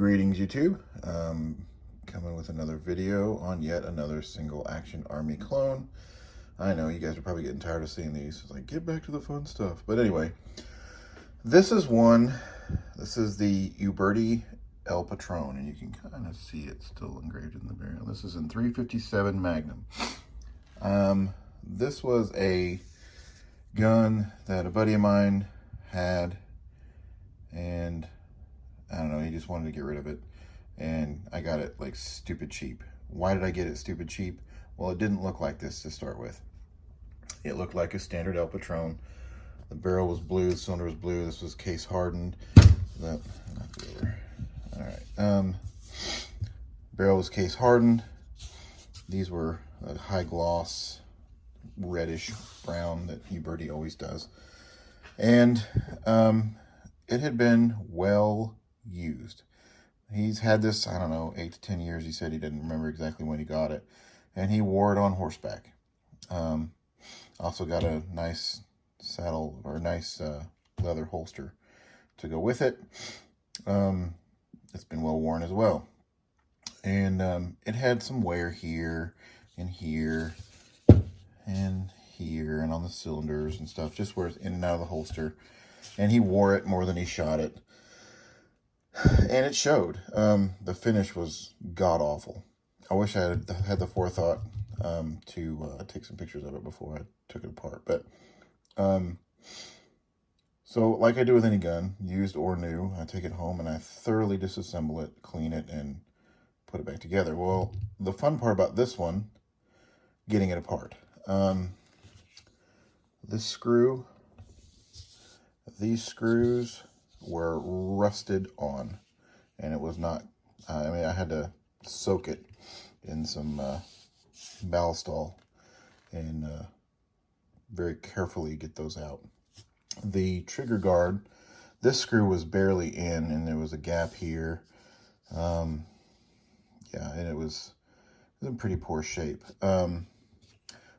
Greetings, YouTube. Coming with another video on yet another single action army clone. I know you guys are probably getting tired of seeing these. It's like, get back to the fun stuff. But anyway, this is one. This is the Uberti El Patron, and you can kind of see it still engraved in the barrel. This is in 357 Magnum. This was a gun that a buddy of mine had, and I don't know, he just wanted to get rid of it, and I got it like stupid cheap. Why did I get it stupid cheap? Well, it didn't look like this to start with. It looked like a standard El Patron. The barrel was blue, the cylinder was blue. This was case hardened. All right. Barrel was case hardened. These were a high gloss reddish brown that Uberti always does, and it had been well used. He's had this, I don't know, 8 to 10 years. He said he didn't remember exactly when he got it, and he wore it on horseback. Also got a nice saddle, or a nice leather holster to go with it. It's been well worn as well, and it had some wear here and here and here and on the cylinders and stuff, just where it's in and out of the holster. And he wore it more than he shot it, and it showed. The finish was god-awful. I wish I had the forethought to take some pictures of it before I took it apart. But so like I do with any gun, used or new, I take it home and I thoroughly disassemble it, clean it, and put it back together. Well, the fun part about this one, getting it apart. This screw, these screws were rusted on, and it was not, I mean, I had to soak it in some Ballistol and very carefully get those out. The trigger guard, this screw was barely in, and there was a gap here. Yeah, and it was in pretty poor shape. The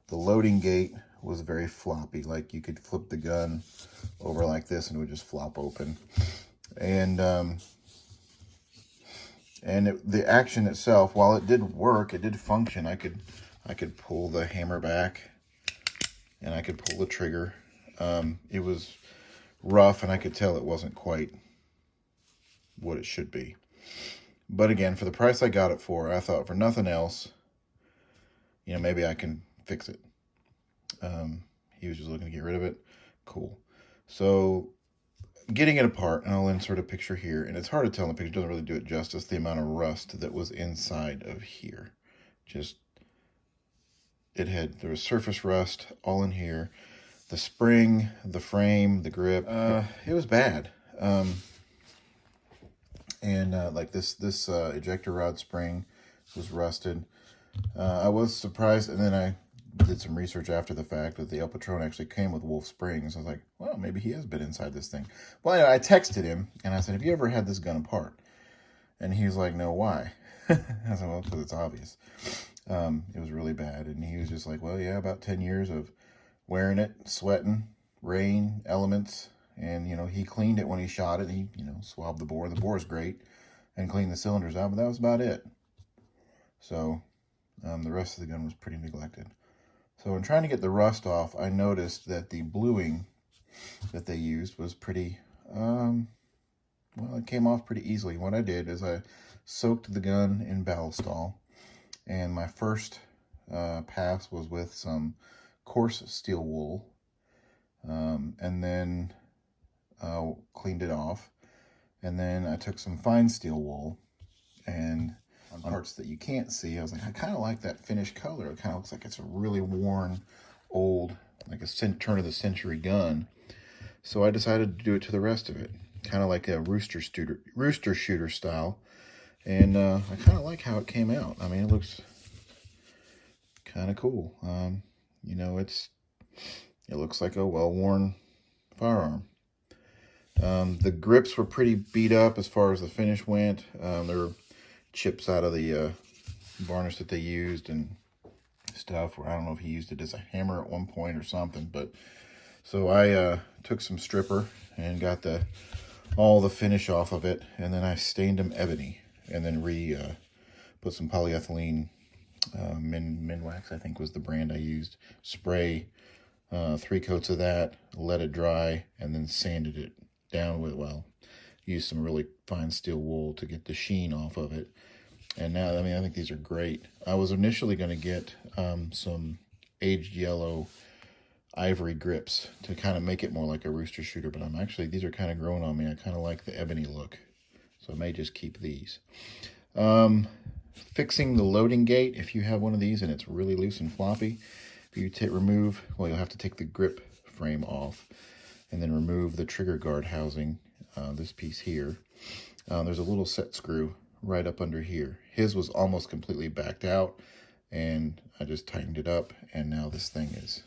loading gate was very floppy. Like, you could flip the gun over like this and it would just flop open. And the action itself, while it did work, it did function. I could pull the hammer back, and I could pull the trigger. It was rough, and I could tell it wasn't quite what it should be. But again, for the price I got it for, I thought, for nothing else, you know, maybe I can fix it. He was just looking to get rid of it. Cool. So getting it apart, and I'll insert a picture here, and it's hard to tell in the picture, it doesn't really do it justice, the amount of rust that was inside of here. Just, there was surface rust all in here. The spring, the frame, the grip, it was bad. Like this ejector rod spring was rusted. I was surprised, and then I did some research after the fact that the El Patron actually came with wolf springs. I was like, well, maybe he has been inside this thing. Well, anyway, I texted him, and I said, have you ever had this gun apart? And he was like, no, why? I said, well, because it's obvious. It was really bad. And he was just like, well, yeah, about 10 years of wearing it, sweating, rain, elements. And, you know, he cleaned it when he shot it. He, you know, swabbed the bore. The bore's great. And cleaned the cylinders out, but that was about it. So the rest of the gun was pretty neglected. So in trying to get the rust off, I noticed that the bluing that they used was pretty, well, it came off pretty easily. What I did is I soaked the gun in Ballistol, and my first pass was with some coarse steel wool, and then cleaned it off. And then I took some fine steel wool, and on parts that you can't see, I was like, I kind of like that finished color. It kind of looks like it's a really worn, old, like a turn of the century gun. So I decided to do it to the rest of it, kind of like a Rooster Shooter style. And I kind of like how it came out. I mean, it looks kind of cool. You know, it looks like a well-worn firearm. The grips were pretty beat up as far as the finish went. There were chips out of the varnish that they used and stuff. I don't know if he used it as a hammer at one point or something, but so I took some stripper and got the all the finish off of it, and then I stained them ebony, and then put some polyethylene Minwax, I think was the brand I used. Spray 3 coats of that, let it dry, and then sanded it down with, well, used some really fine steel wool to get the sheen off of it. And now, I mean, I think these are great. I was initially going to get some aged yellow ivory grips to kind of make it more like a Rooster Shooter, but I'm actually, these are kind of growing on me. I kind of like the ebony look, so I may just keep these. Fixing the loading gate, if you have one of these and it's really loose and floppy, if you remove, well, you'll have to take the grip frame off and then remove the trigger guard housing, this piece here. There's a little set screw right up under here. His was almost completely backed out, and I just tightened it up, and now this thing is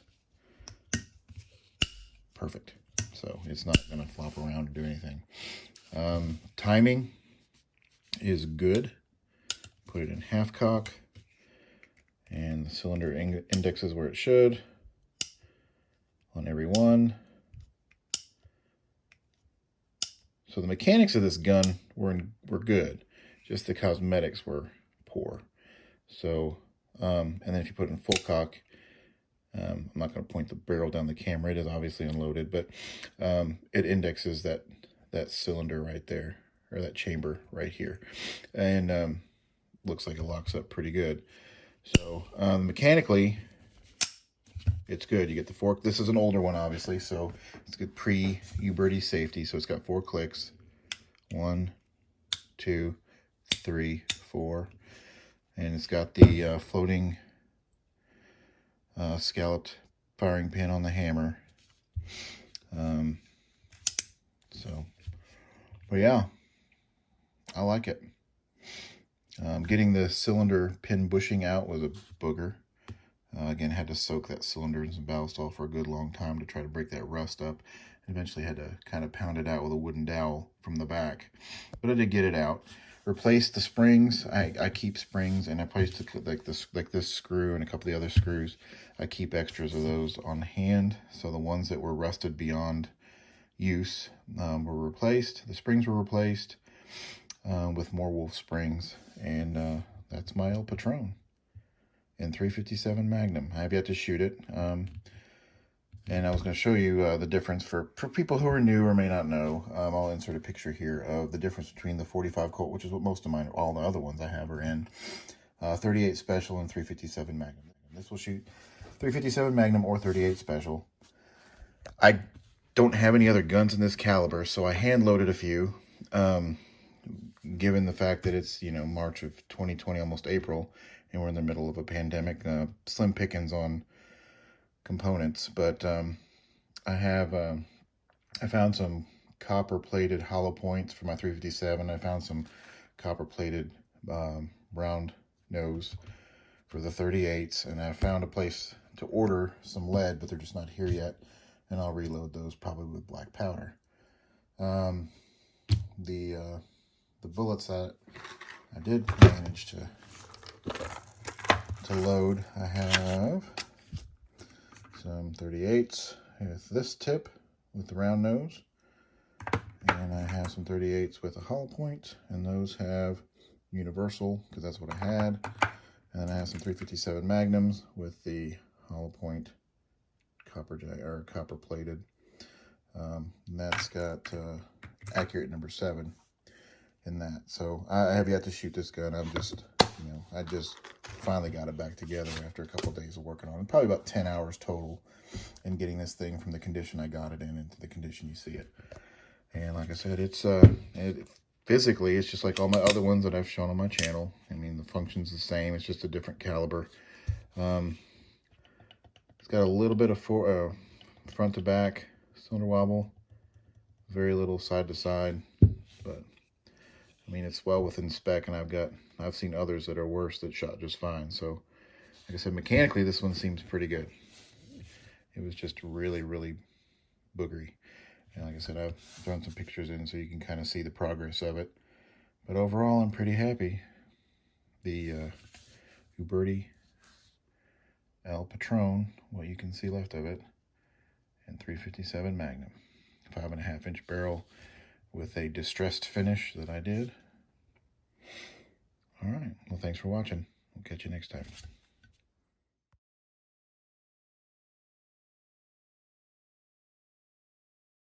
perfect. So it's not going to flop around or do anything. Timing is good. Put it in half cock, and the cylinder index is where it should on every one. So the mechanics of this gun were good, just the cosmetics were poor. So, and then if you put it in full cock, I'm not going to point the barrel down the camera. It is obviously unloaded, but it indexes that cylinder right there, or that chamber right here, and looks like it locks up pretty good. So mechanically, it's good. You get the fork. This is an older one, obviously, so it's good pre-Uberti safety. So it's got 4 clicks. 1, 2, 3, 4. And it's got the floating scalloped firing pin on the hammer. But yeah, I like it. Getting the cylinder pin bushing out was a booger. Again, had to soak that cylinder in some Ballistol for a good long time to try to break that rust up. And eventually had to kind of pound it out with a wooden dowel from the back. But I did get it out. Replaced the springs. I keep springs, and I placed like this screw and a couple of the other screws. I keep extras of those on hand. So the ones that were rusted beyond use were replaced. The springs were replaced with more Wolf springs. And that's my El Patron in 357 Magnum. I have yet to shoot it. And I was going to show you the difference for people who are new or may not know. I'll insert a picture here of the difference between the 45 Colt, which is what most of mine, all the other ones I have are in, 38 Special and 357 Magnum. This will shoot 357 Magnum or 38 Special. I don't have any other guns in this caliber, so I hand-loaded a few. Given the fact that it's, you know, March of 2020, almost April, and we're in the middle of a pandemic, slim pickings on components. But I found some copper plated hollow points for my 357. I found some copper plated round nose for the 38s, and I found a place to order some lead, but they're just not here yet, and I'll reload those probably with black powder. The bullets that I did manage to load, I have some 38s with this tip with the round nose, and I have some 38s with a hollow point, and those have universal because that's what I had. And then I have some 357 Magnums with the hollow point copper plated, and that's got accurate number 7 in that. So I have yet to shoot this gun. I'm just, you know, I just finally got it back together after a couple of days of working on it. Probably about 10 hours total in getting this thing from the condition I got it in into the condition you see it. And like I said, it's physically, it's just like all my other ones that I've shown on my channel. I mean, the function's the same. It's just a different caliber. It's got a little bit of front to back cylinder wobble, very little side to side, but I mean, it's well within spec, and I've seen others that are worse that shot just fine. So, like I said, mechanically, this one seems pretty good. It was just really, really boogery. And like I said, I've thrown some pictures in so you can kind of see the progress of it. But overall, I'm pretty happy. The Uberti El Patron, what you can see left of it, and 357 Magnum. 5.5-inch barrel with a distressed finish that I did. All right. Well, thanks for watching. We'll catch you next time.